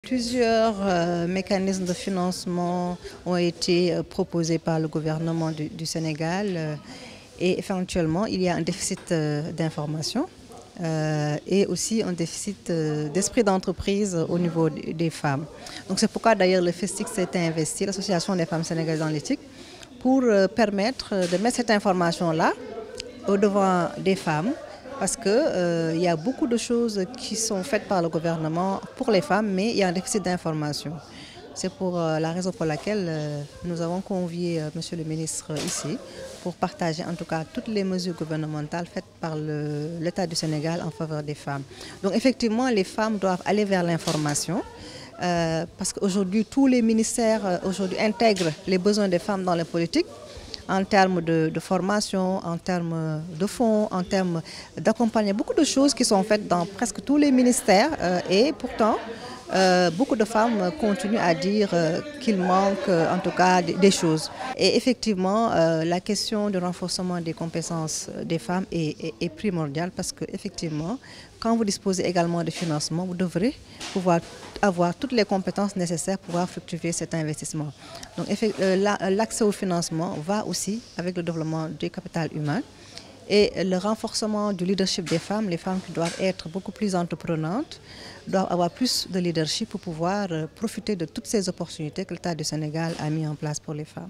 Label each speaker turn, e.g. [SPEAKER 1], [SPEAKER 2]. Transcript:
[SPEAKER 1] Plusieurs mécanismes de financement ont été proposés par le gouvernement du Sénégal et éventuellement il y a un déficit d'information et aussi un déficit d'esprit d'entreprise au niveau des femmes. Donc c'est pourquoi d'ailleurs le FESTIC s'est investi, l'Association des femmes sénégalaises dans l'éthique, pour permettre de mettre cette information-là au devant des femmes. Parce qu'il y a beaucoup de choses qui sont faites par le gouvernement pour les femmes, mais il y a un déficit d'information. C'est pour la raison pour laquelle nous avons convié Monsieur le ministre ici pour partager en tout cas toutes les mesures gouvernementales faites par l'État du Sénégal en faveur des femmes. Donc effectivement, les femmes doivent aller vers l'information. Parce qu'aujourd'hui, tous les ministères intègrent les besoins des femmes dans la politique, en termes de formation, en termes de fonds, en termes d'accompagnement. Beaucoup de choses qui sont faites dans presque tous les ministères et pourtant, beaucoup de femmes continuent à dire qu'il manque en tout cas des choses. Et effectivement, la question du renforcement des compétences des femmes est primordiale parce qu'effectivement, quand vous disposez également de financement, vous devrez pouvoir avoir toutes les compétences nécessaires pour pouvoir fructifier cet investissement. Donc l'accès au financement va aussi avec le développement du capital humain et le renforcement du leadership des femmes, les femmes qui doivent être beaucoup plus entreprenantes, doivent avoir plus de leadership pour pouvoir profiter de toutes ces opportunités que l'État du Sénégal a mis en place pour les femmes.